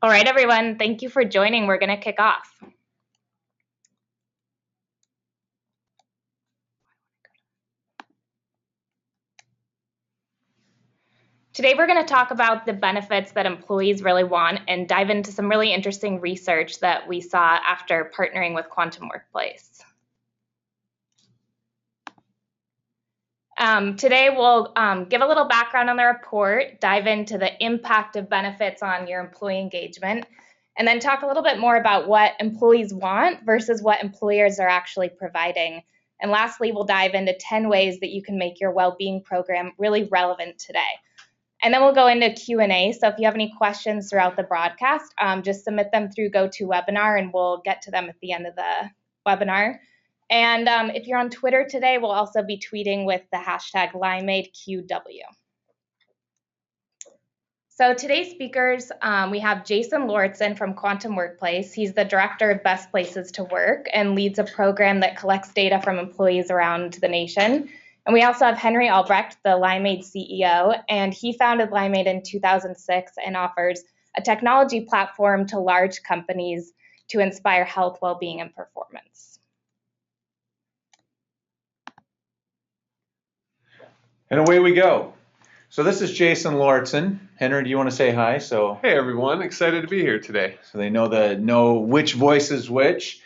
All right, everyone, thank you for joining. We're going to kick off. Today, we're going to talk about the benefits that employees really want and dive into some really interesting research that we saw after partnering with Quantum Workplace. Today, we'll give a little background on the report, dive into the impact of benefits on your employee engagement, and then talk a little bit more about what employees want versus what employers are actually providing. And lastly, we'll dive into 10 ways that you can make your well-being program really relevant today. And then we'll go into Q&A. So if you have any questions throughout the broadcast, just submit them through GoToWebinar and we'll get to them at the end of the webinar. And if you're on Twitter today, we'll also be tweeting with the hashtag LimeadeQW. So today's speakers, we have Jason Lauritsen from Quantum Workplace. He's the director of Best Places to Work and leads a program that collects data from employees around the nation. And we also have Henry Albrecht, the Limeade CEO, and he founded Limeade in 2006 and offers a technology platform to large companies to inspire health, well-being, and performance. And away we go. So this is Jason Lauritsen. Henry, do you want to say hi? Hey everyone, excited to be here today. So they know which voice is which.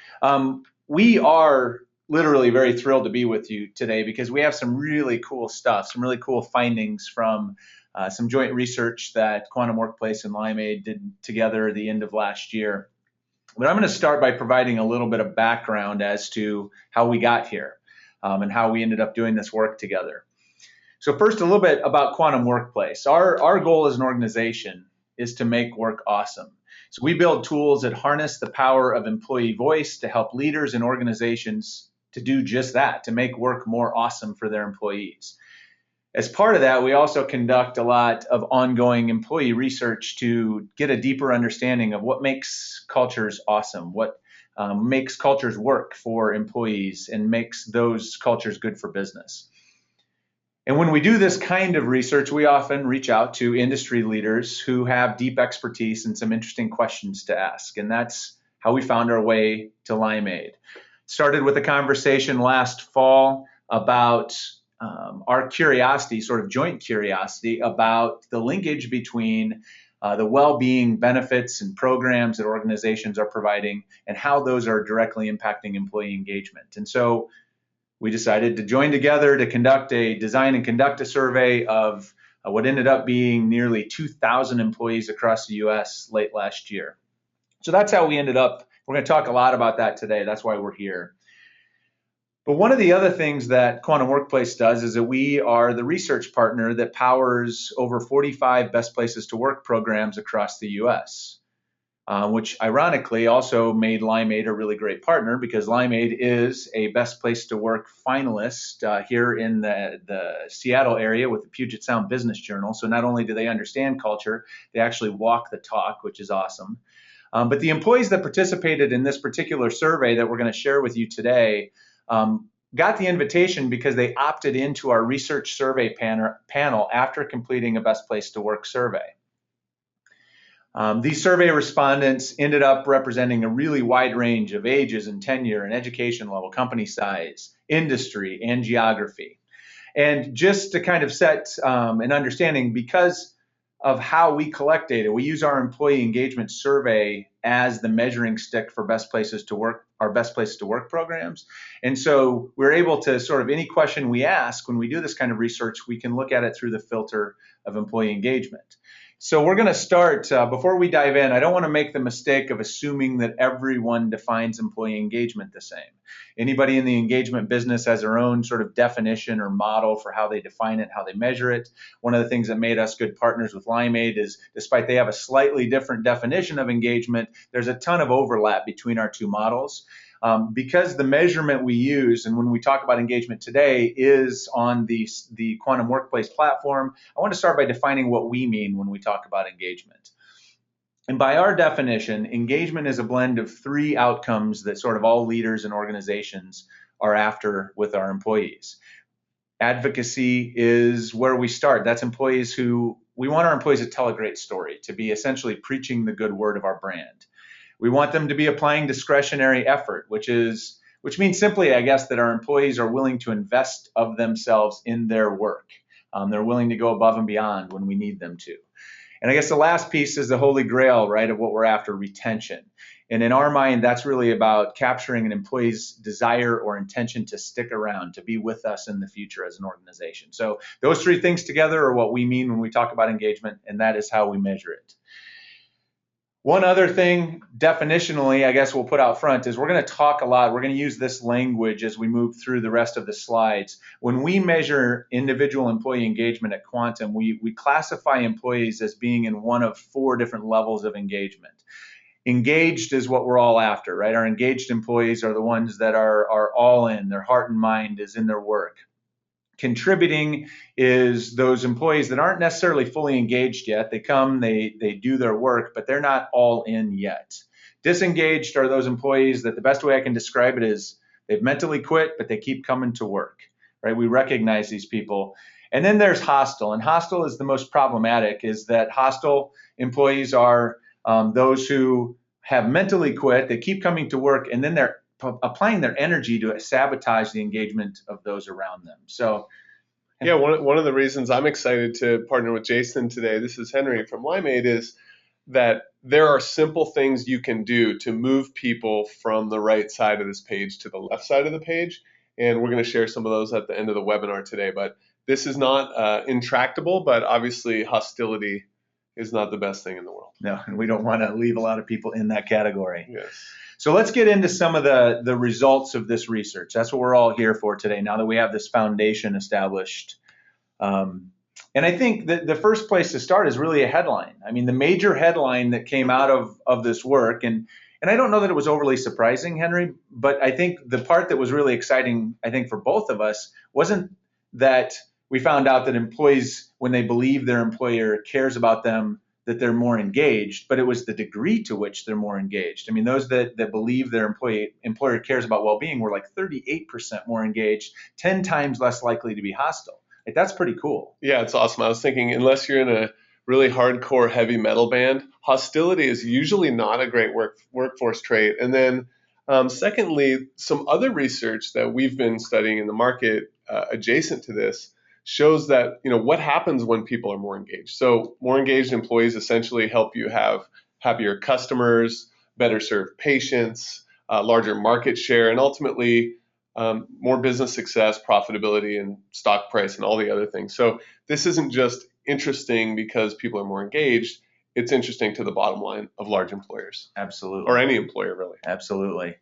We are literally very thrilled to be with you today because we have some really cool stuff, some really cool findings from some joint research that Quantum Workplace and Limeade did together at the end of last year. But I'm going to start by providing a little bit of background as to how we got here and how we ended up doing this work together. So first, a little bit about Quantum Workplace. Our goal as an organization is to make work awesome. So we build tools that harness the power of employee voice to help leaders and organizations to do just that, to make work more awesome for their employees. As part of that, we also conduct a lot of ongoing employee research to get a deeper understanding of what makes cultures awesome, what makes cultures work for employees and makes those cultures good for business. And when we do this kind of research, we often reach out to industry leaders who have deep expertise and some interesting questions to ask. And that's how we found our way to Limeade. Started with a conversation last fall about our curiosity, sort of joint curiosity about the linkage between the well-being benefits and programs that organizations are providing and how those are directly impacting employee engagement. And so we decided to join together to design and conduct a survey of what ended up being nearly 2,000 employees across the US late last year. So that's how we ended up. We're going to talk a lot about that today. That's why we're here. But one of the other things that Quantum Workplace does is that we are the research partner that powers over 45 Best Places to Work programs across the US. Which ironically also made Limeade a really great partner because Limeade is a Best Place to Work finalist here in the Seattle area with the Puget Sound Business Journal. So not only do they understand culture, they actually walk the talk, which is awesome. But the employees that participated in this particular survey that we're going to share with you today got the invitation because they opted into our research survey panel after completing a Best Place to Work survey. These survey respondents ended up representing a really wide range of ages and tenure and education level, company size, industry, and geography. And just to kind of set an understanding, because of how we collect data, we use our employee engagement survey as the measuring stick for Best Places to Work, our Best Places to Work programs. And so we're able to sort of any question we ask when we do this kind of research, we can look at it through the filter of employee engagement. So we're going to start, before we dive in, I don't want to make the mistake of assuming that everyone defines employee engagement the same. Anybody in the engagement business has their own sort of definition or model for how they define it, how they measure it. One of the things that made us good partners with Limeade is, despite they have a slightly different definition of engagement, there's a ton of overlap between our two models. Because the measurement we use, and when we talk about engagement today, is on the Quantum Workplace platform, I want to start by defining what we mean when we talk about engagement. And by our definition, engagement is a blend of three outcomes that sort of all leaders and organizations are after with our employees. Advocacy is where we start. That's employees who we want our employees to tell a great story, to be essentially preaching the good word of our brand. We want them to be applying discretionary effort, which means simply, I guess, that our employees are willing to invest of themselves in their work. They're willing to go above and beyond when we need them to. And I guess the last piece is the holy grail, right, of what we're after, retention. And in our mind, that's really about capturing an employee's desire or intention to stick around, to be with us in the future as an organization. So those three things together are what we mean when we talk about engagement, and that is how we measure it. One other thing, definitionally, I guess we'll put out front is we're going to talk a lot. We're going to use this language as we move through the rest of the slides. When we measure individual employee engagement at Quantum, we classify employees as being in one of 4 different levels of engagement. Engaged is what we're all after, right? Our engaged employees are the ones that are all in, their heart and mind is in their work. Contributing is those employees that aren't necessarily fully engaged yet. They come, they do their work, but they're not all in yet. Disengaged are those employees that the best way I can describe it is they've mentally quit, but they keep coming to work, right? We recognize these people. And then there's hostile, and hostile is the most problematic, is that hostile employees are those who have mentally quit, they keep coming to work, and then they're applying their energy to sabotage the engagement of those around them. So, yeah, one of the reasons I'm excited to partner with Jason today, this is Henry from Limeade, is that there are simple things you can do to move people from the right side of this page to the left side of the page. And we're going to share some of those at the end of the webinar today. But this is not intractable, but obviously hostility is not the best thing in the world. No, and we don't want to leave a lot of people in that category. Yes. So let's get into some of the results of this research. That's what we're all here for today, now that we have this foundation established. And I think that the first place to start is really a headline. I mean, the major headline that came out of this work, and I don't know that it was overly surprising, Henry, but I think the part that was really exciting, I think, for both of us, wasn't that we found out that employees, when they believe their employer cares about them, that they're more engaged, but it was the degree to which they're more engaged. I mean, those that believe their employer cares about well-being were like 38% more engaged, 10 times less likely to be hostile. Like, that's pretty cool. Yeah, it's awesome. I was thinking, unless you're in a really hardcore heavy metal band, hostility is usually not a great workforce trait. And then secondly, some other research that we've been studying in the market adjacent to this shows that, what happens when people are more engaged. So more engaged employees essentially help you have happier customers, better serve patients, larger market share, and ultimately more business success, profitability, and stock price, and all the other things. So this isn't just interesting because people are more engaged. It's interesting to the bottom line of large employers. Absolutely. Or any employer, really. Absolutely.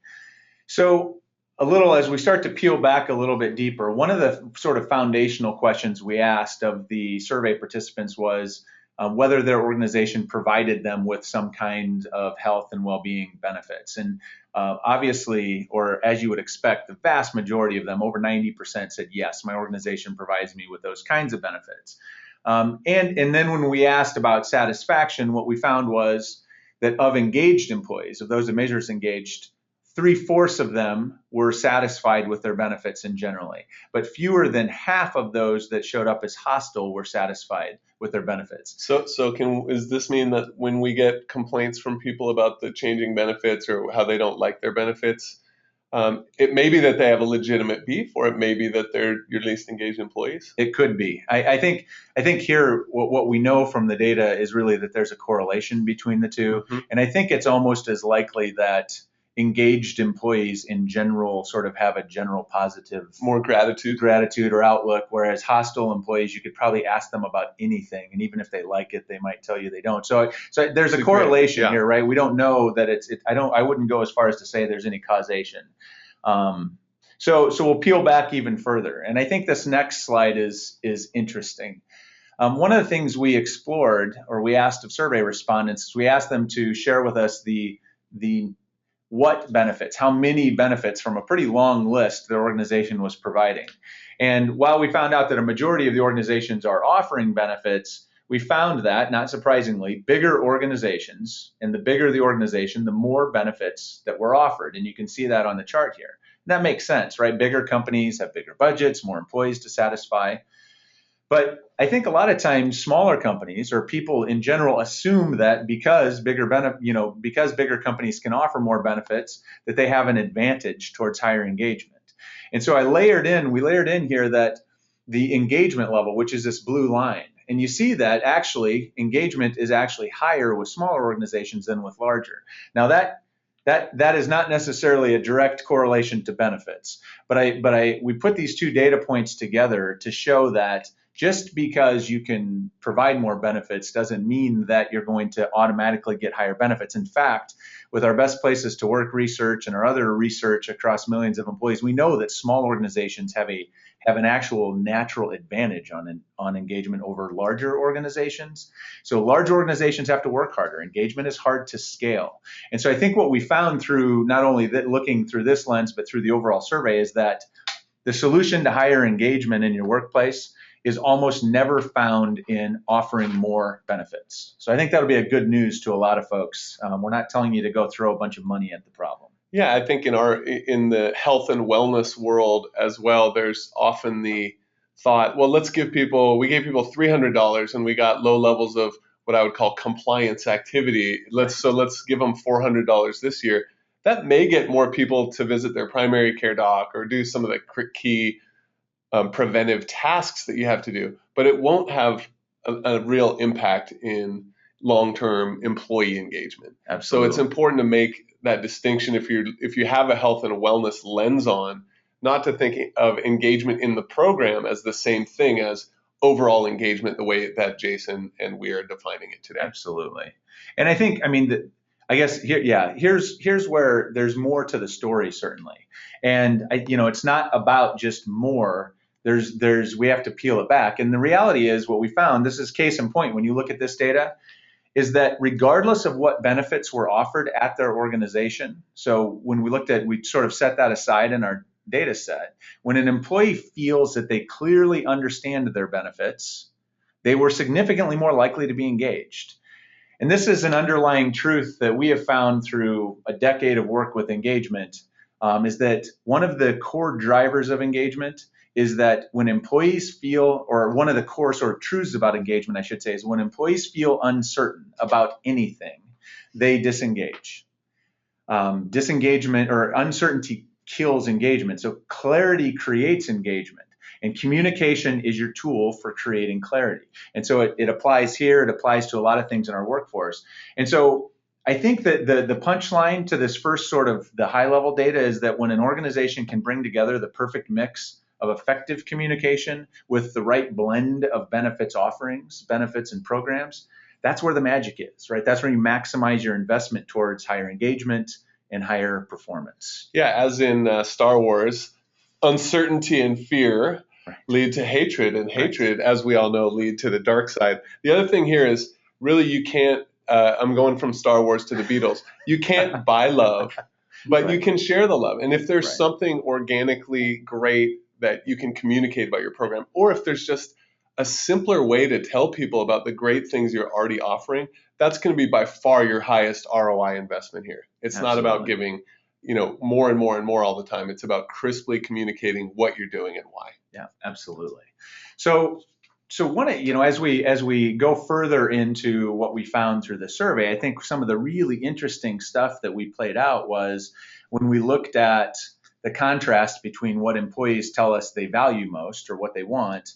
So a little, as we start to peel back a little bit deeper, one of the sort of foundational questions we asked of the survey participants was whether their organization provided them with some kind of health and well-being benefits. And obviously, or as you would expect, the vast majority of them, over 90%, said, yes, my organization provides me with those kinds of benefits. And then when we asked about satisfaction, what we found was that of engaged employees, of those that measure as engaged, 3/4 of them were satisfied with their benefits in generally, but fewer than half of those that showed up as hostile were satisfied with their benefits. So does this mean that when we get complaints from people about the changing benefits or how they don't like their benefits, it may be that they have a legitimate beef, or it may be that they're your least engaged employees? It could be. I think here what we know from the data is really that there's a correlation between the two, and I think it's almost as likely that engaged employees in general sort of have a general positive, more gratitude or outlook, whereas hostile employees, you could probably ask them about anything, and even if they like it, they might tell you they don't. So there's a correlation here, right? We don't know that I wouldn't go as far as to say there's any causation. So we'll peel back even further, and I think this next slide is interesting. One of the things we explored, or we asked of survey respondents, is we asked them to share with us the what benefits, how many benefits from a pretty long list their organization was providing. And while we found out that a majority of the organizations are offering benefits, we found that, not surprisingly, bigger organizations, and the bigger the organization, the more benefits that were offered. And you can see that on the chart here. And that makes sense, right? Bigger companies have bigger budgets, more employees to satisfy. But I think a lot of times smaller companies or people in general assume that because because bigger companies can offer more benefits, that they have an advantage towards higher engagement. And so we layered in here that the engagement level, which is this blue line, and you see that actually engagement is actually higher with smaller organizations than with larger. Now that is not necessarily a direct correlation to benefits, but we put these two data points together to show that just because you can provide more benefits doesn't mean that you're going to automatically get higher benefits. In fact, with our best places to work research and our other research across millions of employees, we know that small organizations have an actual natural advantage on engagement over larger organizations. So large organizations have to work harder. Engagement is hard to scale. And so I think what we found through not only looking through this lens, but through the overall survey is that the solution to higher engagement in your workplace is almost never found in offering more benefits. So I think that'll be a good news to a lot of folks. We're not telling you to go throw a bunch of money at the problem. Yeah, I think in the health and wellness world as well, there's often the thought, well, we gave people $300 and we got low levels of what I would call compliance activity. Let's give them $400 this year. That may get more people to visit their primary care doc or do some of the key preventive tasks that you have to do, but it won't have a real impact in long-term employee engagement. Absolutely. So it's important to make that distinction if you have a health and wellness lens on, not to think of engagement in the program as the same thing as overall engagement, the way that Jason and we are defining it today. Absolutely. And I think, here's where there's more to the story, certainly. And it's not about just more. We have to peel it back. And the reality is what we found, this is case in point, when you look at this data, is that regardless of what benefits were offered at their organization, so when we sort of set that aside in our data set, when an employee feels that they clearly understand their benefits, they were significantly more likely to be engaged. And this is an underlying truth that we have found through a decade of work with engagement, is that one of the core drivers of engagement is that when employees feel, or one of the core sort of truths about engagement, I should say, is when employees feel uncertain about anything, they disengage. Disengagement or uncertainty kills engagement. So clarity creates engagement, and communication is your tool for creating clarity. And so it applies here. It applies to a lot of things in our workforce. And so I think that the punchline to this first sort of the high level data is that when an organization can bring together the perfect mix of effective communication with the right blend of benefits and programs, that's where the magic is, right? That's where you maximize your investment towards higher engagement and higher performance. Yeah, as in Star Wars, uncertainty and fear lead to hatred, and hatred, as we all know, lead to the dark side. The other thing here is really you can't, I'm going from Star Wars to the Beatles, you can't buy love, but you can share the love. And if there's something organically great that you can communicate about your program, or if there's just a simpler way to tell people about the great things you're already offering, that's going to be by far your highest ROI investment here. It's Absolutely. Not about giving, more and more and more all the time. It's about crisply communicating what you're doing and why. Yeah, absolutely. So as we go further into what we found through the survey, I think some of the really interesting stuff that we played out was when we looked at the contrast between what employees tell us they value most or what they want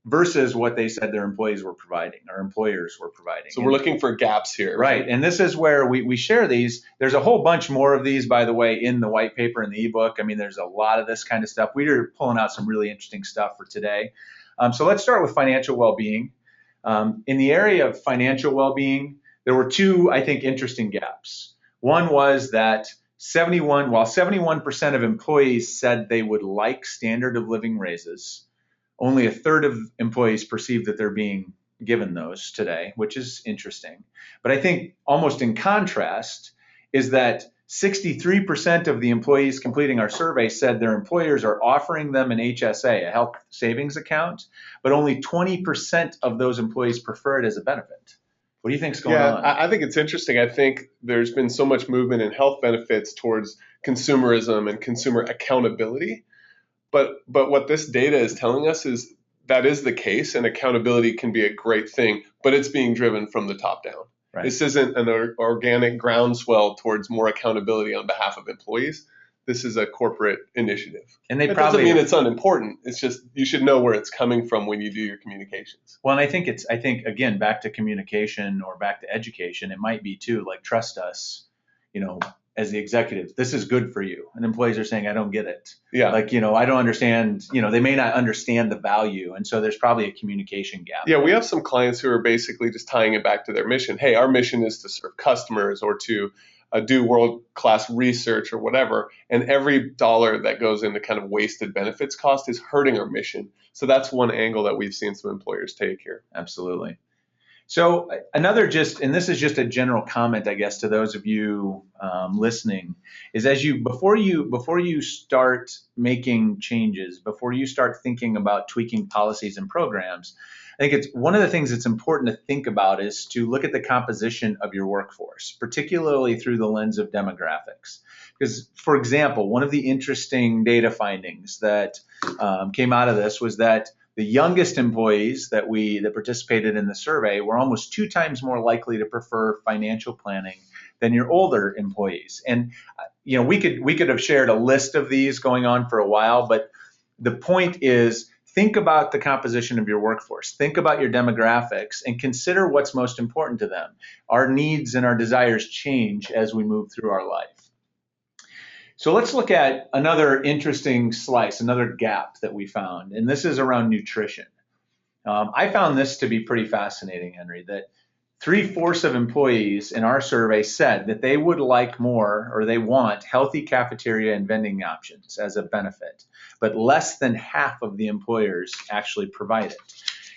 versus what they said their employees were providing or employers were providing. So we're looking for gaps here. Right. And this is where we share these. There's a whole bunch more of these, by the way, in the white paper and the ebook. I mean, there's a lot of this kind of stuff. We're pulling out some really interesting stuff for today. So let's start with financial well-being. In the area of financial well-being, there were two, I think, interesting gaps. One was that 71% of employees said they would like standard of living raises, only a third of employees perceive that they're being given those today, which is interesting. But I think almost in contrast is that 63% of the employees completing our survey said their employers are offering them an HSA, a health savings account, but only 20% of those employees prefer it as a benefit. What do you think is going on? I think it's interesting. I think there's been so much movement in health benefits towards consumerism and consumer accountability. But what this data is telling us is that is the case, and accountability can be a great thing, but it's being driven from the top down. Right. This isn't an organic groundswell towards more accountability on behalf of employees. This is a corporate initiative. And That doesn't mean it's unimportant. It's just you should know where it's coming from when you do your communications. Well, and I think again, back to communication or back to education, it might be too, like, trust us, as the executives, this is good for you. And employees are saying, I don't get it. Yeah. Like, I don't understand, they may not understand the value. And so there's probably a communication gap. Yeah, we have some clients who are basically just tying it back to their mission. Hey, our mission is to serve customers or to do world-class research or whatever. And every dollar that goes into kind of wasted benefits cost is hurting our mission. So that's one angle that we've seen some employers take here. Absolutely. So another and this is just a general comment, I guess, to those of you listening, is before you start making changes, before you start thinking about tweaking policies and programs, I think it's one of the things that's important to think about is to look at the composition of your workforce, particularly through the lens of demographics. Because, for example, one of the interesting data findings that came out of this was that the youngest employees that participated in the survey were almost 2 times more likely to prefer financial planning than your older employees. And we could have shared a list of these going on for a while, but the point is, think about the composition of your workforce. Think about your demographics and consider what's most important to them. Our needs and our desires change as we move through our life. So let's look at another interesting slice, another gap that we found, and this is around nutrition. I found this to be pretty fascinating, Henry, that 3/4 of employees in our survey said that they would like more, or they want healthy cafeteria and vending options as a benefit, but less than half of the employers actually provide it.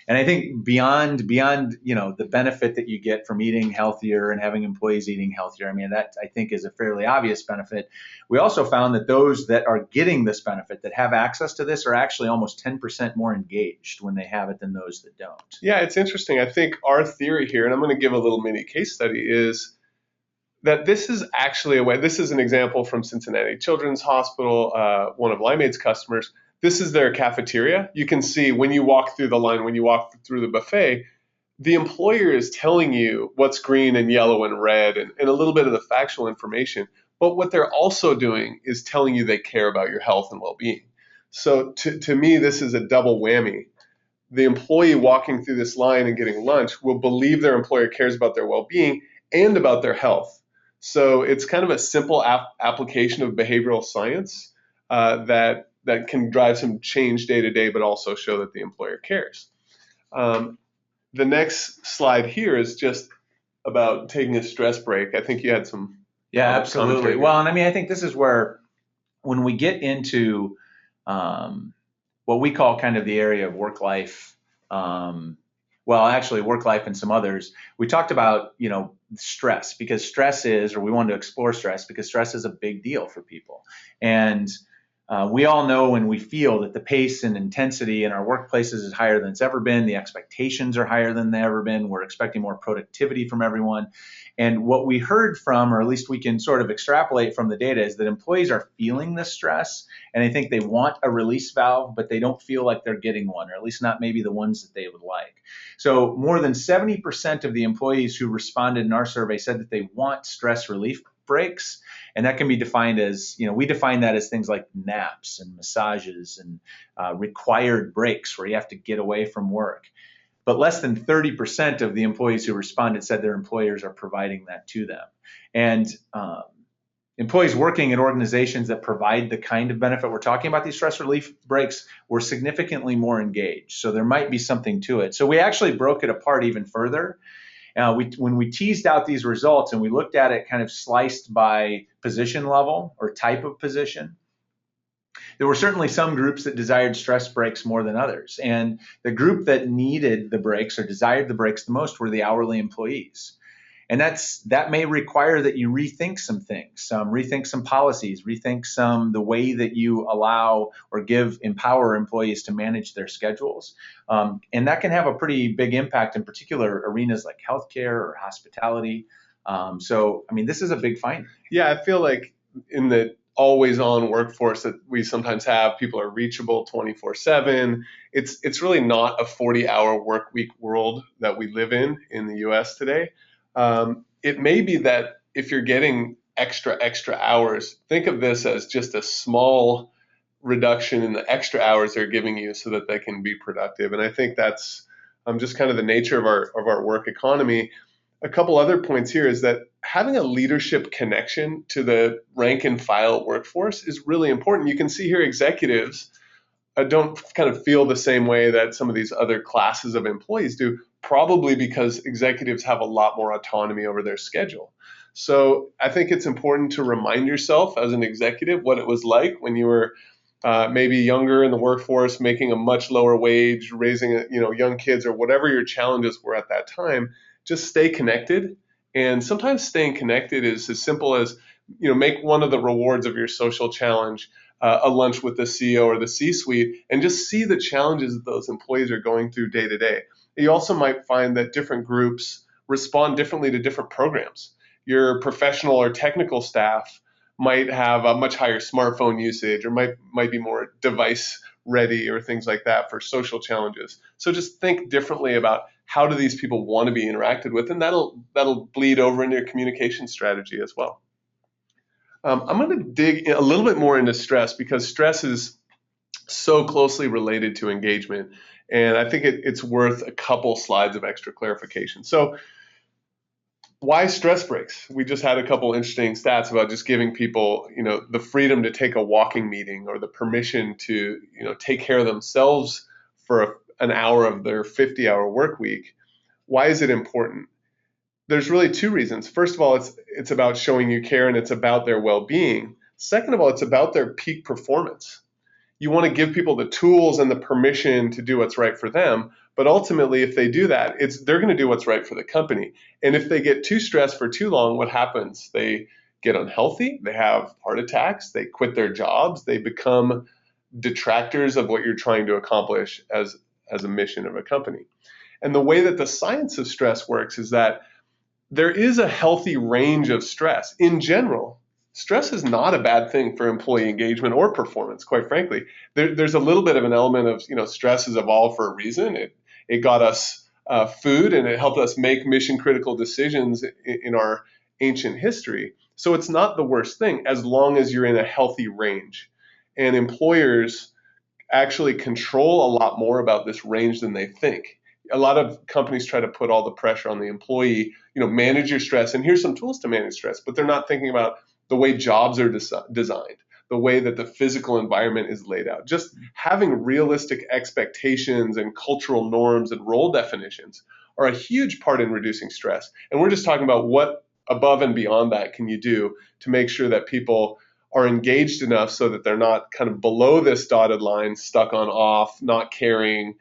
And I think beyond the benefit that you get from eating healthier and having employees eating healthier, I mean, that I think is a fairly obvious benefit. We also found that those that are getting this benefit, that have access to this, are actually almost 10% more engaged when they have it than those that don't. Yeah, it's interesting. I think our theory here, and I'm going to give a little mini case study, is that this is actually this is an example from Cincinnati Children's Hospital, one of Limeade's customers. This is their cafeteria. You can see when you walk through the line, when you walk through the buffet, the employer is telling you what's green and yellow and red and a little bit of the factual information. But what they're also doing is telling you they care about your health and well-being. So to me, this is a double whammy. The employee walking through this line and getting lunch will believe their employer cares about their well-being and about their health. So it's kind of a simple application of behavioral science that can drive some change day to day, but also show that the employer cares. The next slide here is just about taking a stress break. I think you had some. Yeah, absolutely. Well, and I mean, I think this is where, when we get into what we call kind of the area of work-life, work-life and some others, we talked about, stress, because we wanted to explore stress because stress is a big deal for people. And we all know and we feel that the pace and intensity in our workplaces is higher than it's ever been. The expectations are higher than they've ever been. We're expecting more productivity from everyone. And what we heard from, or at least we can sort of extrapolate from the data, is that employees are feeling this stress, and I think they want a release valve, but they don't feel like they're getting one, or at least not maybe the ones that they would like. So more than 70% of the employees who responded in our survey said that they want stress relief breaks. And that can be defined as, we define that as things like naps and massages and required breaks where you have to get away from work. But less than 30% of the employees who responded said their employers are providing that to them. And employees working at organizations that provide the kind of benefit we're talking about, these stress relief breaks, were significantly more engaged. So there might be something to it. So we actually broke it apart even further. When we teased out these results and we looked at it kind of sliced by position level or type of position, there were certainly some groups that desired stress breaks more than others. And the group that needed the breaks or desired the breaks the most were the hourly employees. And that may require that you rethink some things, rethink some policies, rethink the way that you allow or empower employees to manage their schedules. And that can have a pretty big impact in particular arenas like healthcare or hospitality. So, I mean, this is a big finding. Yeah, I feel like in the always on workforce that we sometimes have. People are reachable 24/7. It's really not a 40-hour work week world that we live in the US today. It may be that if you're getting extra hours, think of this as just a small reduction in the extra hours they're giving you so that they can be productive. And I think that's just kind of the nature of our work economy. A couple other points here is that having a leadership connection to the rank and file workforce is really important. You can see here executives don't kind of feel the same way that some of these other classes of employees do, probably because executives have a lot more autonomy over their schedule. So I think it's important to remind yourself as an executive what it was like when you were maybe younger in the workforce, making a much lower wage, raising young kids, or whatever your challenges were at that time. Just stay connected. And sometimes staying connected is as simple as, make one of the rewards of your social challenge a lunch with the CEO or the C-suite, and just see the challenges that those employees are going through day to day. You also might find that different groups respond differently to different programs. Your professional or technical staff might have a much higher smartphone usage, or might be more device ready, or things like that for social challenges. So just think differently about how do these people want to be interacted with, and that'll bleed over into your communication strategy as well. I'm going to dig a little bit more into stress, because stress is so closely related to engagement, and I think it's worth a couple slides of extra clarification. So why stress breaks? We just had a couple interesting stats about just giving people, the freedom to take a walking meeting, or the permission to, take care of themselves for an hour of their 50-hour work week. Why is it important? There's really two reasons. First of all, it's about showing you care, and it's about their well-being. Second of all, it's about their peak performance. You want to give people the tools and the permission to do what's right for them, but ultimately, if they do that, they're going to do what's right for the company. And if they get too stressed for too long, what happens? They get unhealthy, they have heart attacks, they quit their jobs, they become detractors of what you're trying to accomplish as a mission of a company. And the way that the science of stress works is that there is a healthy range of stress. In general, stress is not a bad thing for employee engagement or performance, quite frankly. There's a little bit of an element of, stress has evolved for a reason. It got us food, and it helped us make mission critical decisions in our ancient history. So it's not the worst thing as long as you're in a healthy range. And employers actually control a lot more about this range than they think. A lot of companies try to put all the pressure on the employee, manage your stress, and here's some tools to manage stress, but they're not thinking about the way jobs are designed, the way that the physical environment is laid out. Just having realistic expectations and cultural norms and role definitions are a huge part in reducing stress. And we're just talking about what above and beyond that can you do to make sure that people are engaged enough so that they're not kind of below this dotted line, stuck on off, not caring,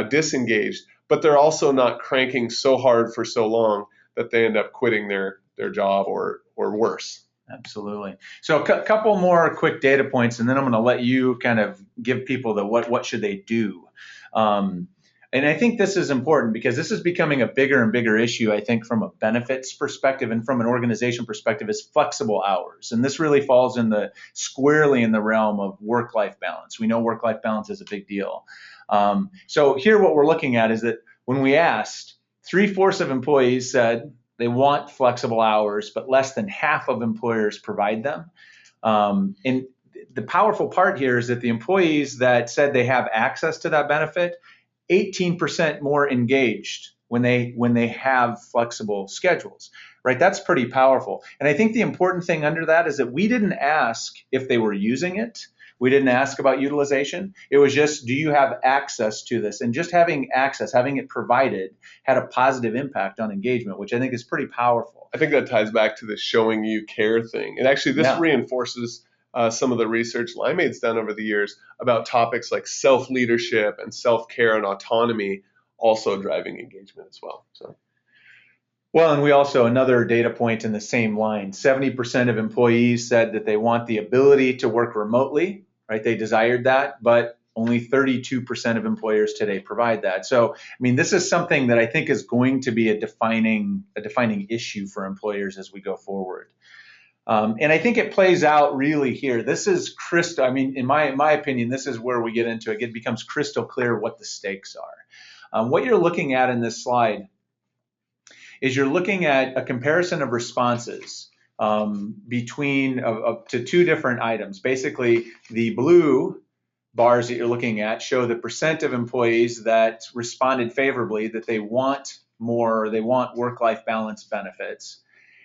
disengaged, but they're also not cranking so hard for so long that they end up quitting their job or worse. Absolutely. So a couple more quick data points, and then I'm going to let you kind of give people the what should they do. And I think this is important because this is becoming a bigger and bigger issue, I think, from a benefits perspective and from an organization perspective, is flexible hours. And this really falls squarely in the realm of work-life balance. We know work-life balance is a big deal. So here what we're looking at is that when we asked, 3/4 of employees said they want flexible hours, but less than half of employers provide them. And the powerful part here is that the employees that said they have access to that benefit, 18% more engaged when they have flexible schedules, right? That's pretty powerful. And I think the important thing under that is that we didn't ask if they were using it. We didn't ask about utilization. It was just, do you have access to this? And just having access, having it provided, had a positive impact on engagement, which I think is pretty powerful. I think that ties back to the showing you care thing. And actually, this reinforces some of the research Limeade's done over the years about topics like self-leadership and self-care and autonomy also driving engagement as well. Well, and we also, another data point in the same line, 70% of employees said that they want the ability to work remotely, right? They desired that, but only 32% of employers today provide that. So, I mean, this is something that I think is going to be a defining issue for employers as we go forward. And I think it plays out really here. This is crystal. I mean, in my opinion, this is where we get into it. It becomes crystal clear what the stakes are. What you're looking at in this slide is you're looking at a comparison of responses between to two different items. Basically, the blue bars that you're looking at show the percent of employees that responded favorably, that they want more, they want work-life balance benefits.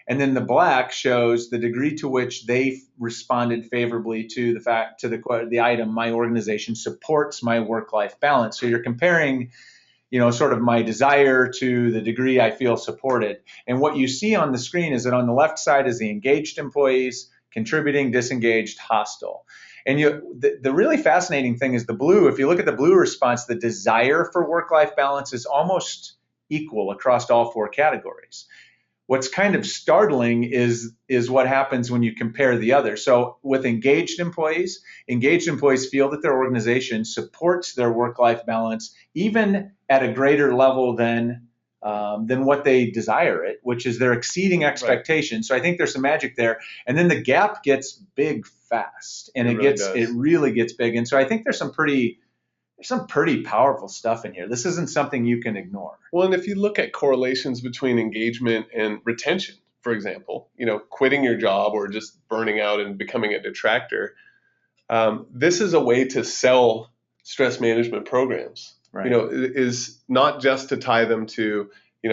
And then the black shows the degree to which they responded favorably to the item, my organization supports my work-life balance. So you're comparing, sort of my desire to the degree I feel supported. And what you see on the screen is that on the left side is the engaged employees, contributing, disengaged, hostile. And the really fascinating thing is the blue. If you look at the blue response, the desire for work-life balance is almost equal across all four categories. What's kind of startling is what happens when you compare the others. So with engaged employees feel that their organization supports their work-life balance even at a greater level than what they desire it, which is they're exceeding expectations. Right. So I think there's some magic there. And then the gap gets big fast, and it really gets big. And so I think there's some pretty powerful stuff in here. This isn't something you can ignore. Well, and if you look at correlations between engagement and retention, for example, quitting your job or just burning out and becoming a detractor, this is a way to sell stress management programs. Right. Is not just to tie them to,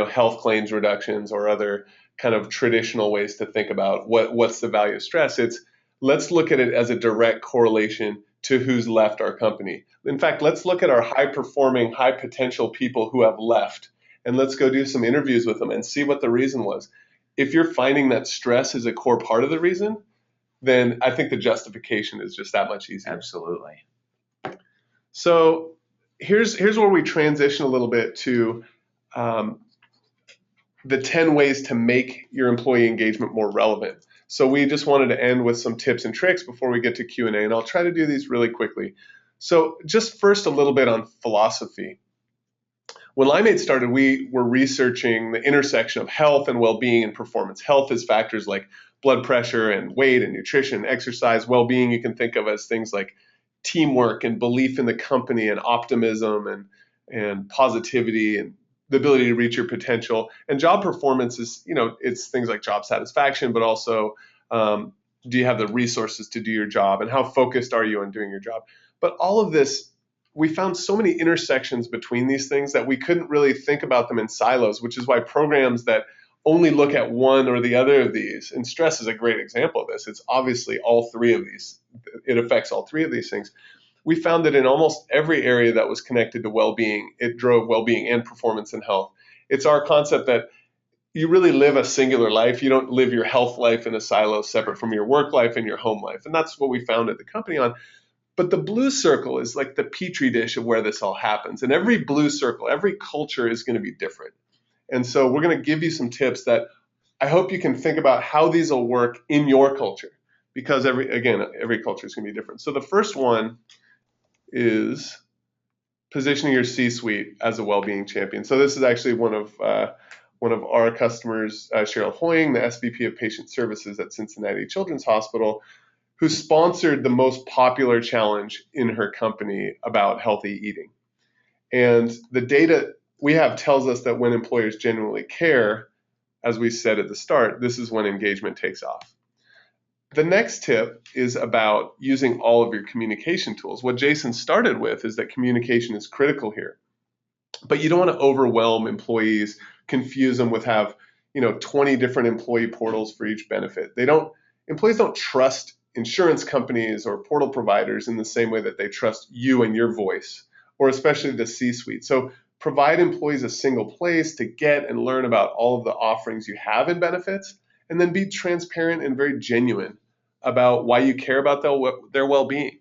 health claims reductions or other kind of traditional ways to think about what's the value of stress. It's let's look at it as a direct correlation to who's left our company. In fact, let's look at our high-performing, high-potential people who have left, and let's go do some interviews with them and see what the reason was. If you're finding that stress is a core part of the reason, then I think the justification is just that much easier. Absolutely. So here's where we transition a little bit to the 10 ways to make your employee engagement more relevant. So we just wanted to end with some tips and tricks before we get to Q&A, and I'll try to do these really quickly. So just first a little bit on philosophy. When Limeade started, we were researching the intersection of health and well-being and performance. Health is factors like blood pressure and weight and nutrition, exercise. Well-being you can think of as things like teamwork and belief in the company and optimism and positivity and the ability to reach your potential. And job performance is, it's things like job satisfaction, but also do you have the resources to do your job and how focused are you on doing your job? But all of this, we found so many intersections between these things that we couldn't really think about them in silos, which is why programs that only look at one or the other of these, and stress is a great example of this. It's obviously all three of these. It affects all three of these things. We found that in almost every area that was connected to well-being, it drove well-being and performance and health. It's our concept that you really live a singular life. You don't live your health life in a silo separate from your work life and your home life. And that's what we founded the company on. But the blue circle is like the petri dish of where this all happens. And every blue circle, every culture is going to be different. And so we're going to give you some tips that I hope you can think about how these will work in your culture, because every culture is going to be different. So the first one is positioning your C-suite as a well-being champion. So this is actually one of our customers, Cheryl Hoying, the SVP of Patient Services at Cincinnati Children's Hospital, who sponsored the most popular challenge in her company about healthy eating. And the data we have tells us that when employers genuinely care, as we said at the start, this is when engagement takes off. The next tip is about using all of your communication tools. What Jason started with is that communication is critical here. But you don't want to overwhelm employees, confuse them with 20 different employee portals for each benefit. Employees don't trust insurance companies or portal providers in the same way that they trust you and your voice, or especially the C-suite. So provide employees a single place to get and learn about all of the offerings you have in benefits, and then be transparent and very genuine about why you care about their well-being.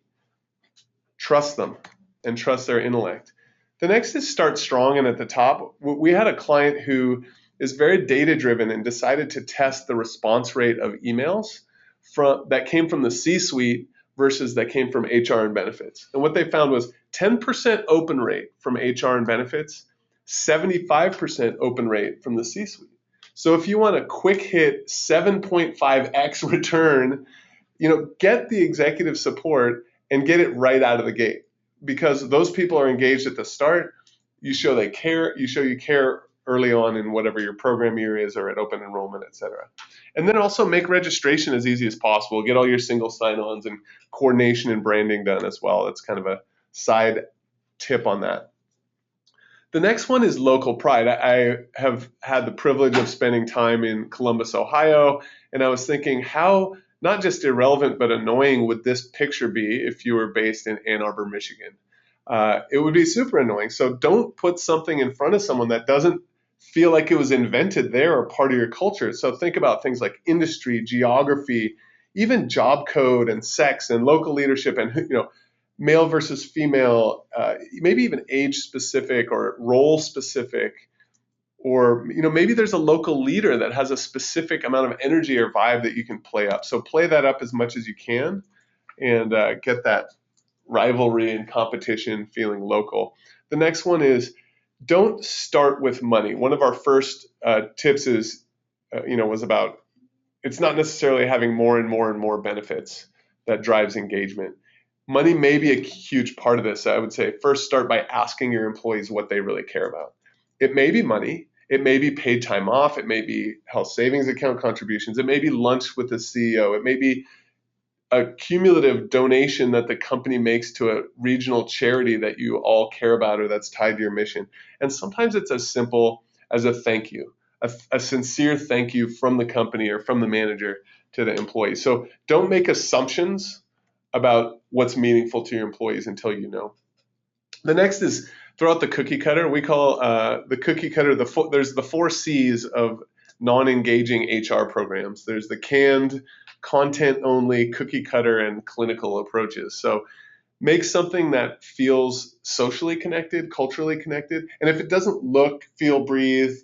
Trust them and trust their intellect. The next is start strong and at the top. We had a client who is very data-driven and decided to test the response rate of emails that came from the C-suite versus that came from HR and benefits. And what they found was 10% open rate from HR and benefits, 75% open rate from the C-suite. So if you want a quick hit 7.5x return, get the executive support and get it right out of the gate, because those people are engaged at the start. You show they care. You care early on in whatever your program year is, or at open enrollment, et cetera. And then also make registration as easy as possible. Get all your single sign-ons and coordination and branding done as well. That's kind of a side tip on that. The next one is local pride. I have had the privilege of spending time in Columbus, Ohio, and I was thinking, how not just irrelevant but annoying would this picture be if you were based in Ann Arbor, Michigan? It would be super annoying. So don't put something in front of someone that doesn't feel like it was invented there or part of your culture. So think about things like industry, geography, even job code and sex and local leadership and male versus female, maybe even age specific or role specific, or maybe there's a local leader that has a specific amount of energy or vibe that you can play up. So play that up as much as you can and get that rivalry and competition feeling local. The next one is don't start with money. One of our first tips is, was about, it's not necessarily having more and more and more benefits that drives engagement. Money may be a huge part of this. I would say first start by asking your employees what they really care about. It may be money. It may be paid time off. It may be health savings account contributions. It may be lunch with the CEO. It may be a cumulative donation that the company makes to a regional charity that you all care about or that's tied to your mission. And sometimes it's as simple as a thank you, a sincere thank you from the company or from the manager to the employee. So don't make assumptions about what's meaningful to your employees until you know. The next is throw out the cookie cutter. We call the cookie cutter, there's the 4 C's of non-engaging HR programs. There's the canned, content-only, cookie cutter, and clinical approaches. So make something that feels socially connected, culturally connected. And if it doesn't look, feel, breathe,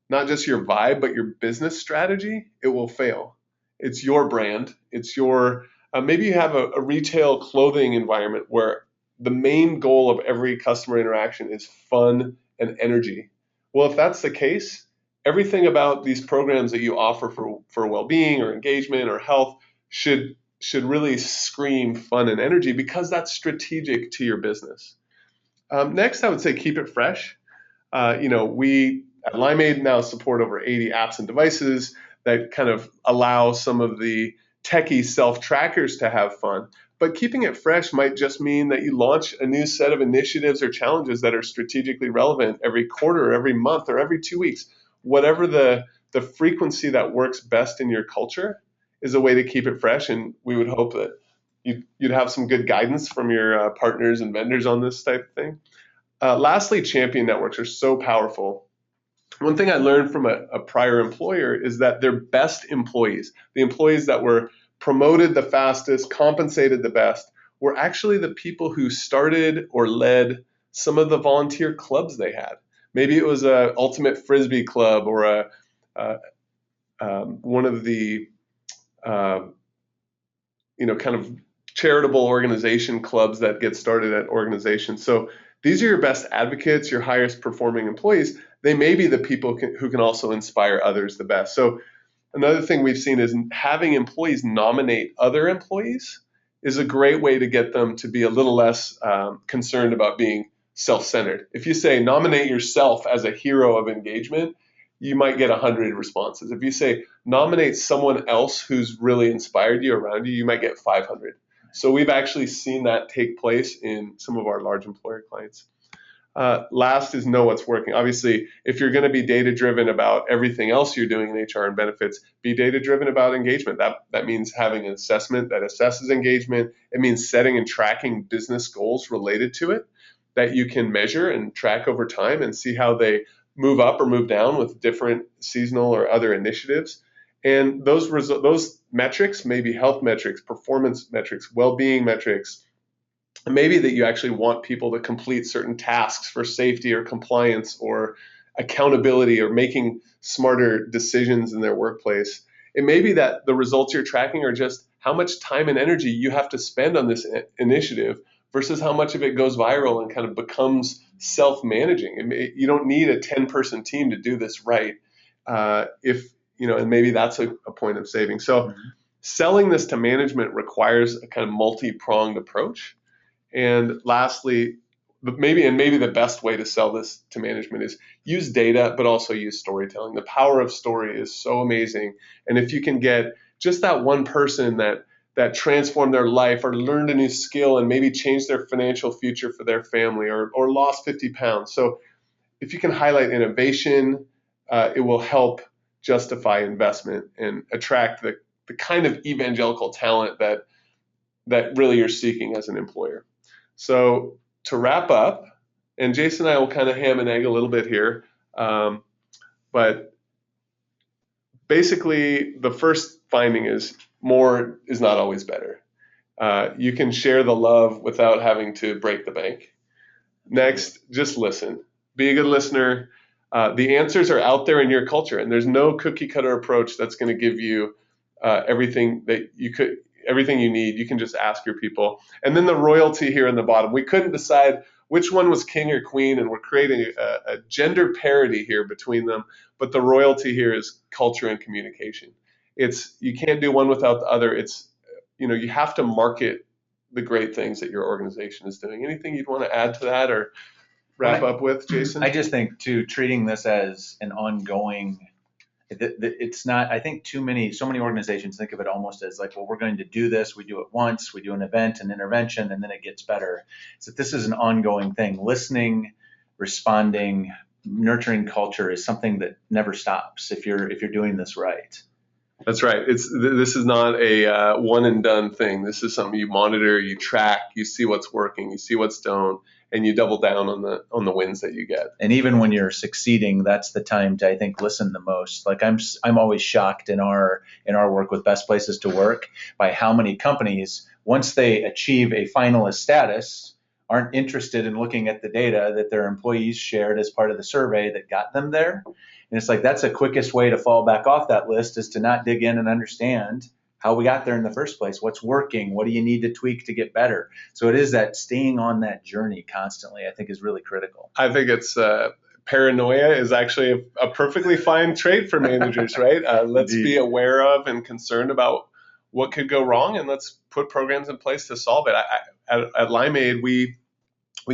not just your vibe, but your business strategy, it will fail. It's your brand. It's your, maybe you have a retail clothing environment where the main goal of every customer interaction is fun and energy. Well, if that's the case, everything about these programs that you offer for well-being or engagement or health should really scream fun and energy, because that's strategic to your business. Next, I would say keep it fresh. We at Limeade now support over 80 apps and devices that kind of allow some of the techie self-trackers to have fun. But keeping it fresh might just mean that you launch a new set of initiatives or challenges that are strategically relevant every quarter or every month or every 2 weeks. Whatever the frequency that works best in your culture is a way to keep it fresh. And we would hope that you'd have some good guidance from your partners and vendors on this type of thing. Lastly, champion networks are so powerful. One thing I learned from a prior employer is that their best employees, the employees that were promoted the fastest, compensated the best, were actually the people who started or led some of the volunteer clubs they had. Maybe it was a ultimate frisbee club or one of the kind of charitable organization clubs that get started at organizations. So these are your best advocates, your highest performing employees. They may be the people who can also inspire others the best. So another thing we've seen is having employees nominate other employees is a great way to get them to be a little less concerned about being self-centered. If you say nominate yourself as a hero of engagement, you might get 100 responses. If you say nominate someone else who's really inspired you around you, you might get 500. So we've actually seen that take place in some of our large employer clients. Last is know what's working. Obviously, if you're going to be data-driven about everything else you're doing in HR and benefits, be data-driven about engagement. That means having an assessment that assesses engagement. It means setting and tracking business goals related to it that you can measure and track over time and see how they move up or move down with different seasonal or other initiatives. And those metrics may be health metrics, performance metrics, well-being metrics. Maybe that you actually want people to complete certain tasks for safety or compliance or accountability or making smarter decisions in their workplace. It may be that the results you're tracking are just how much time and energy you have to spend on this initiative versus how much of it goes viral and kind of becomes self-managing. You don't need a 10-person team to do this right. if, and maybe that's a point of saving. So selling this to management requires a kind of multi-pronged approach. And lastly, maybe the best way to sell this to management is use data, but also use storytelling. The power of story is so amazing. And if you can get just that one person that transformed their life or learned a new skill and maybe changed their financial future for their family or lost 50 pounds. So if you can highlight innovation, it will help justify investment and attract the kind of evangelical talent that really you're seeking as an employer. So to wrap up, and Jason and I will kind of ham and egg a little bit here, but basically the first finding is more is not always better. You can share the love without having to break the bank. Next, just listen. Be a good listener. The answers are out there in your culture, and there's no cookie cutter approach that's going to give you everything you need. You can just ask your people. And then the royalty here in the bottom. We couldn't decide which one was king or queen, and we're creating a gender parity here between them. But the royalty here is culture and communication. You can't do one without the other. You have to market the great things that your organization is doing. Anything you'd want to add to that or wrap up with, Jason? I just think too, treating this as an ongoing. It's not. I think so many organizations think of it almost as like, well, we're going to do this. We do it once. We do an event, an intervention, and then it gets better. So this is an ongoing thing. Listening, responding, nurturing culture is something that never stops if you're doing this right. That's right. This is not a one and done thing. This is something you monitor, you track, you see what's working, you see what's don't, and you double down on the wins that you get. And even when you're succeeding, that's the time to, I think, listen the most. Like I'm always shocked in our work with Best Places to Work by how many companies, once they achieve a finalist status, aren't interested in looking at the data that their employees shared as part of the survey that got them there. And it's like that's the quickest way to fall back off that list is to not dig in and understand how we got there in the first place. What's working? What do you need to tweak to get better? So it is that staying on that journey constantly, I think, is really critical. I think it's paranoia is actually a perfectly fine trait for managers, right? Let's be aware of and concerned about what could go wrong, and let's put programs in place to solve it. At Limeade, we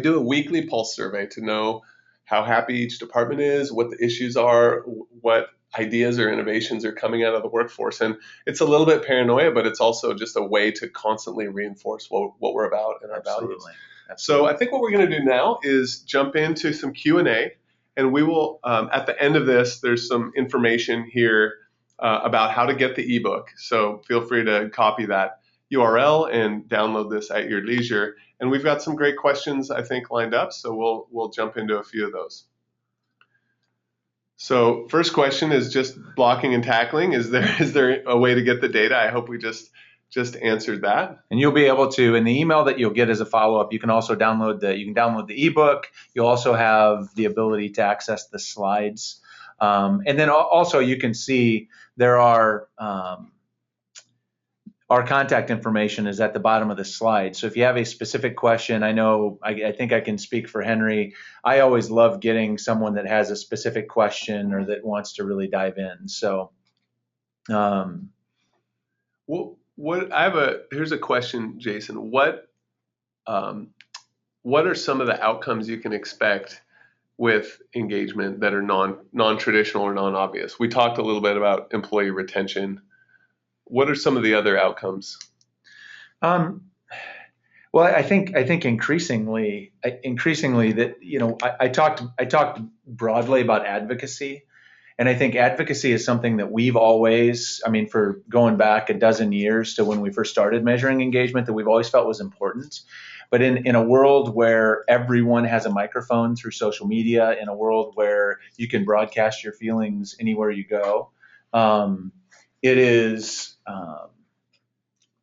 do a weekly pulse survey to know how happy each department is, what the issues are, what ideas or innovations are coming out of the workforce. And it's a little bit paranoia, but it's also just a way to constantly reinforce what we're about and our values. So I think what we're going to do now is jump into some Q&A, and we will, at the end of this, there's some information here about how to get the ebook. So feel free to copy that URL and download this at your leisure. And we've got some great questions, I think, lined up, so we'll jump into a few of those. So first question is just blocking and tackling. Is there a way to get the data? I hope we just answered that. And you'll be able to, in the email that you'll get as a follow-up, you can also download the ebook. You'll also have the ability to access the slides. And then also you can see there are our contact information is at the bottom of the slide. So if you have a specific question, I think I can speak for Henry. I always love getting someone that has a specific question or that wants to really dive in. So, here's a question, Jason. What are some of the outcomes you can expect with engagement that are non-traditional or non-obvious? We talked a little bit about employee retention. What are some of the other outcomes? Well, I think increasingly that I talked broadly about advocacy, and I think advocacy is something that we've always, for going back a dozen years to when we first started measuring engagement, that we've always felt was important. But in a world where everyone has a microphone through social media, in a world where you can broadcast your feelings anywhere you go, it is.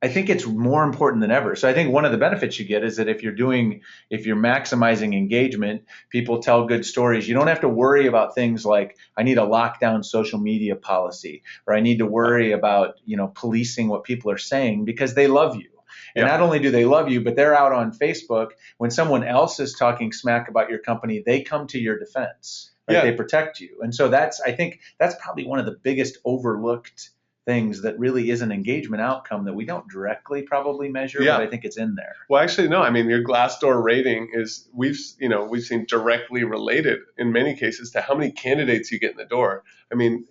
I think it's more important than ever. So I think one of the benefits you get is that if you're maximizing engagement, people tell good stories. You don't have to worry about things like I need a lockdown social media policy, or I need to worry about policing what people are saying, because they love you. And not only do they love you, but they're out on Facebook. When someone else is talking smack about your company, they come to your defense. right? Yeah. They protect you. And so I think that's probably one of the biggest overlooked things that really is an engagement outcome that we don't directly probably measure, Yeah. but I think it's in there. Well, actually, no. I mean, your Glassdoor rating is we've seen directly related in many cases to how many candidates you get in the door. I mean,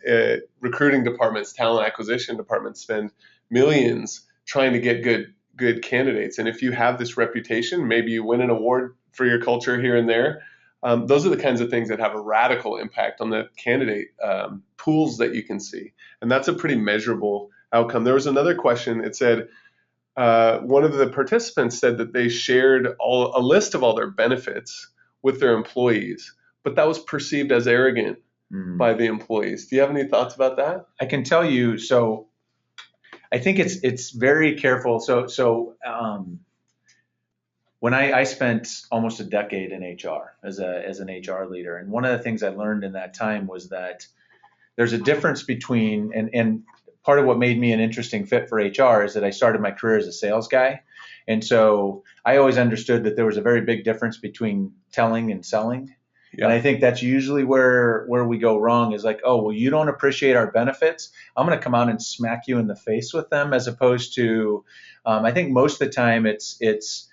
recruiting departments, talent acquisition departments spend millions trying to get good candidates. And if you have this reputation, maybe you win an award for your culture here and there. Those are the kinds of things that have a radical impact on the candidate pools that you can see. And that's a pretty measurable outcome. There was another question. It said, one of the participants said that they shared a list of all their benefits with their employees, but that was perceived as arrogant by the employees. Do you have any thoughts about that? I can tell you, so I think it's very careful. So when I spent almost a decade in HR as an HR leader, and one of the things I learned in that time was that there's a difference between, and part of what made me an interesting fit for HR is that I started my career as a sales guy. And so I always understood that there was a very big difference between telling and selling. Yeah. And I think that's usually where we go wrong is like, oh, well, you don't appreciate our benefits. I'm going to come out and smack you in the face with them, as opposed to, I think most of the time it's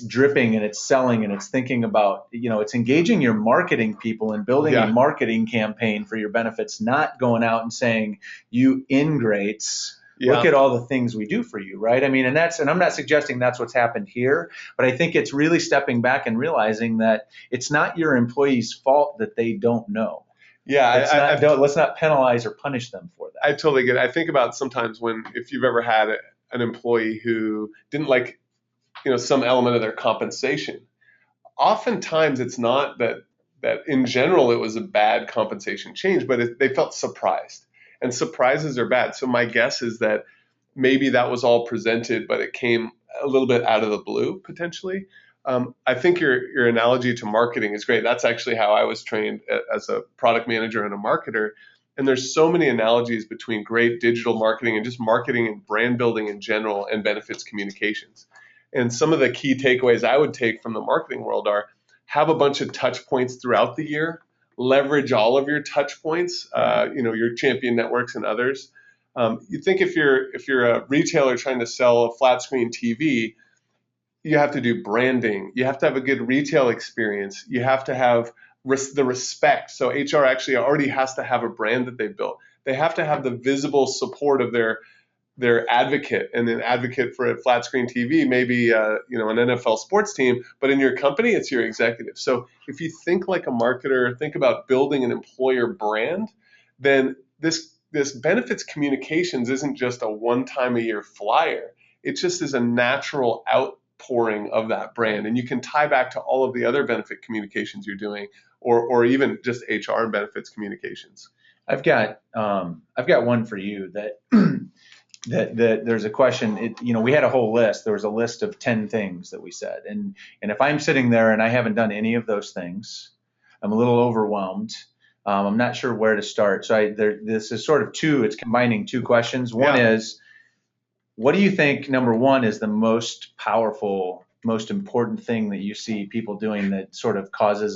dripping and it's selling and it's thinking about, it's engaging your marketing people and building a marketing campaign for your benefits, not going out and saying, you ingrates, look at all the things we do for you, right? I mean, and I'm not suggesting that's what's happened here, but I think it's really stepping back and realizing that it's not your employees' fault that they don't know. Yeah, let's not penalize or punish them for that. I totally get it. I think about sometimes if you've ever had an employee who didn't like some element of their compensation. Oftentimes it's not that in general it was a bad compensation change, but they felt surprised. And surprises are bad. So my guess is that maybe that was all presented, but it came a little bit out of the blue potentially. I think your analogy to marketing is great. That's actually how I was trained as a product manager and a marketer. And there's so many analogies between great digital marketing and just marketing and brand building in general and benefits communications. And some of the key takeaways I would take from the marketing world are have a bunch of touch points throughout the year, leverage all of your touch points, your champion networks and others. You think if you're a retailer trying to sell a flat screen TV, you have to do branding. You have to have a good retail experience. You have to have the respect. So HR actually already has to have a brand that they built. They have to have the visible support of their advocate, and an advocate for a flat screen TV, maybe an NFL sports team, but in your company, it's your executive. So if you think like a marketer, think about building an employer brand, then this benefits communications isn't just a one-time a year flyer. It just is a natural outpouring of that brand, and you can tie back to all of the other benefit communications you're doing, or even just HR and benefits communications. I've got one for you that there's a question. We had a whole list. There was a list of 10 things that we said, and if I'm sitting there and I haven't done any of those things, I'm a little overwhelmed. I'm not sure where to start. So this is sort of it's combining two questions. One is, what do you think, number one, is the most powerful, most important thing that you see people doing that sort of causes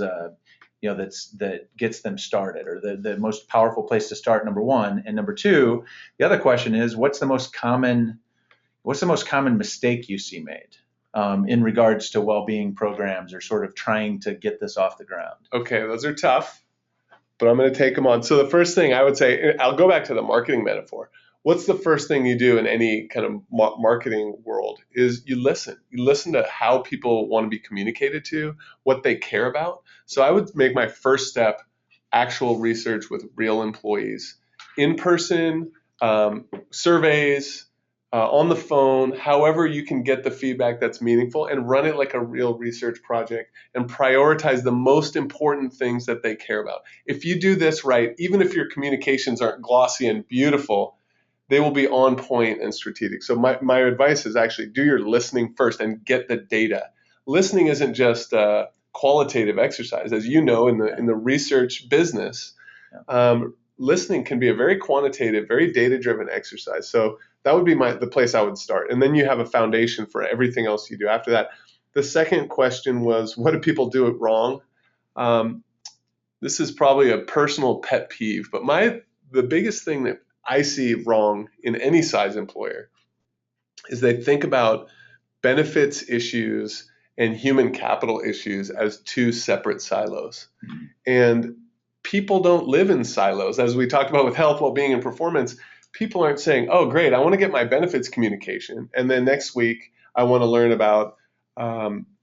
that gets them started, or the most powerful place to start, number one? And number two, the other question is, what's the most common mistake you see made in regards to well-being programs, or sort of trying to get this off the ground? Okay, those are tough, but I'm going to take them on. So the first thing I would say, I'll go back to the marketing metaphor. What's the first thing you do in any kind of marketing world is you listen. You listen to how people want to be communicated to, what they care about. So I would make my first step actual research with real employees, in person, surveys, on the phone, however you can get the feedback that's meaningful, and run it like a real research project and prioritize the most important things that they care about. If you do this right, even if your communications aren't glossy and beautiful, they will be on point and strategic. So my advice is actually do your listening first and get the data. Listening isn't just a qualitative exercise. As you know, in the research business, listening can be a very quantitative, very data-driven exercise. So that would be the place I would start. And then you have a foundation for everything else you do after that. The second question was, what do people do it wrong? this is probably a personal pet peeve, but the biggest thing that I see wrong in any size employer is they think about benefits issues and human capital issues as two separate silos. And people don't live in silos. As we talked about with health, well-being, and performance, people aren't saying, oh, great, I want to get my benefits communication. And then next week, I want to learn about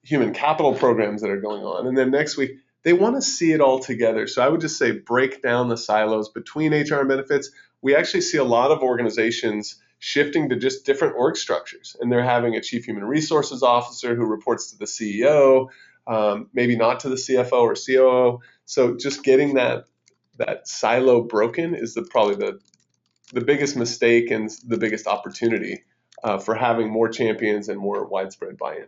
human capital programs that are going on. And then next week, they want to see it all together. So I would just say break down the silos between HR and benefits. We actually see a lot of organizations shifting to just different org structures. And they're having a chief human resources officer who reports to the CEO, maybe not to the CFO or COO. So just getting that silo broken is probably the biggest mistake and the biggest opportunity for having more champions and more widespread buy-in.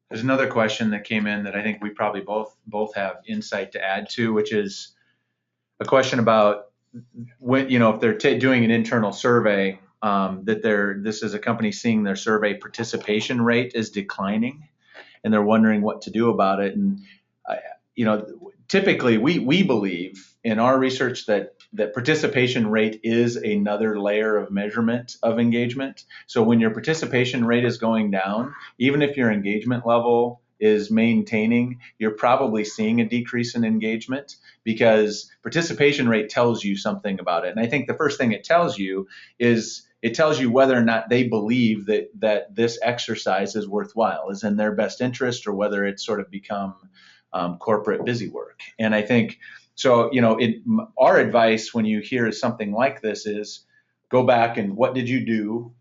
There's another question that came in that I think we probably both have insight to add to, which is a question about when, if they're doing an internal survey, this is a company seeing their survey participation rate is declining, and they're wondering what to do about it. And typically we believe in our research that participation rate is another layer of measurement of engagement. So when your participation rate is going down, even if your engagement level is maintaining, you're probably seeing a decrease in engagement, because participation rate tells you something about it. And I think the first thing it tells you is it tells you whether or not they believe that this exercise is worthwhile, is in their best interest, or whether it's sort of become corporate busy work. And I think, so, our advice when you hear something like this is go back and what did you do?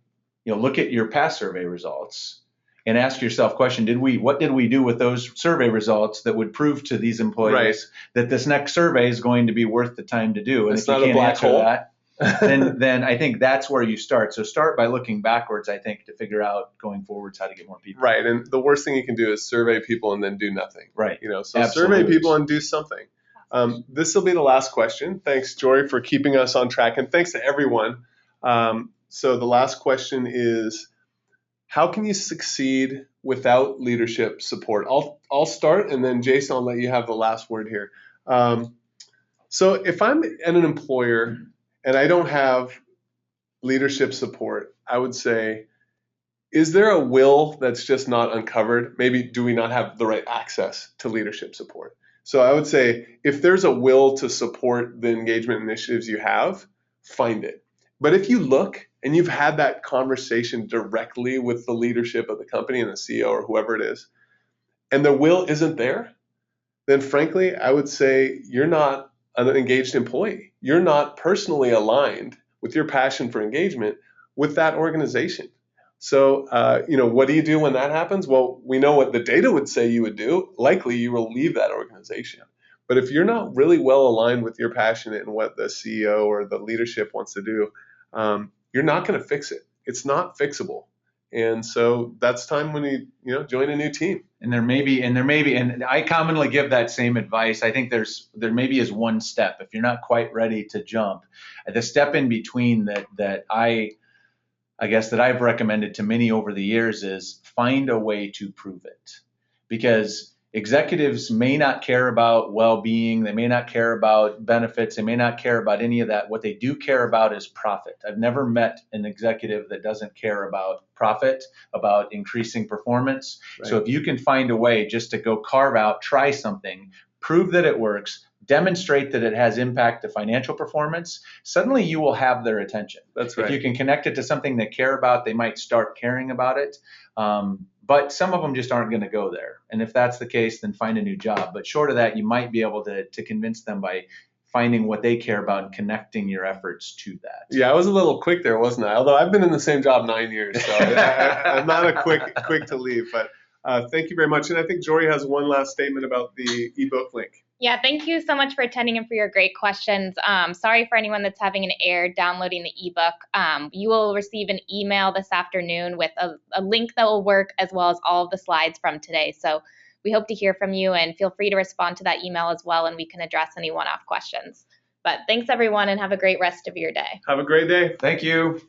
Look at your past survey results and ask yourself question, what did we do with those survey results that would prove to these employees that this next survey is going to be worth the time to do? And it's if you not can't a black answer hole. that, then I think that's where you start. So start by looking backwards, I think, to figure out going forwards how to get more people. Right. And the worst thing you can do is survey people and then do nothing. Right. So Absolutely. Survey people and do something. This will be the last question. Thanks, Jory, for keeping us on track. And thanks to everyone. So the last question is, how can you succeed without leadership support? I'll start, and then Jason, I'll let you have the last word here. So if I'm at an employer and I don't have leadership support, I would say, is there a will that's just not uncovered? Maybe do we not have the right access to leadership support? So I would say if there's a will to support the engagement initiatives you have, find it. But if you look and you've had that conversation directly with the leadership of the company and the CEO or whoever it is, and the will isn't there, then frankly, I would say you're not an engaged employee. You're not personally aligned with your passion for engagement with that organization. So, what do you do when that happens? Well, we know what the data would say you would do. Likely you will leave that organization. But if you're not really well aligned with your passion and what the CEO or the leadership wants to do, you're not going to fix it. It's not fixable. And so that's time when you join a new team. And there may be, and I commonly give that same advice. I think there maybe is one step. If you're not quite ready to jump, the step in between that I guess that I've recommended to many over the years is find a way to prove it. Because executives may not care about well-being, they may not care about benefits, they may not care about any of that. What they do care about is profit. I've never met an executive that doesn't care about profit, about increasing performance. Right. So if you can find a way just to go carve out, try something, prove that it works, demonstrate that it has impact to financial performance, suddenly you will have their attention. That's right. If you can connect it to something they care about, they might start caring about it. But some of them just aren't going to go there. And if that's the case, then find a new job. But short of that, you might be able to convince them by finding what they care about and connecting your efforts to that. Yeah, I was a little quick there, wasn't I? Although I've been in the same job 9 years, so I'm not a quick to leave. But thank you very much. And I think Jory has one last statement about the ebook link. Yeah, thank you so much for attending and for your great questions. Sorry for anyone that's having an error downloading the ebook. You will receive an email this afternoon with a link that will work, as well as all of the slides from today. So we hope to hear from you, and feel free to respond to that email as well, and we can address any one-off questions. But thanks, everyone, and have a great rest of your day. Have a great day. Thank you.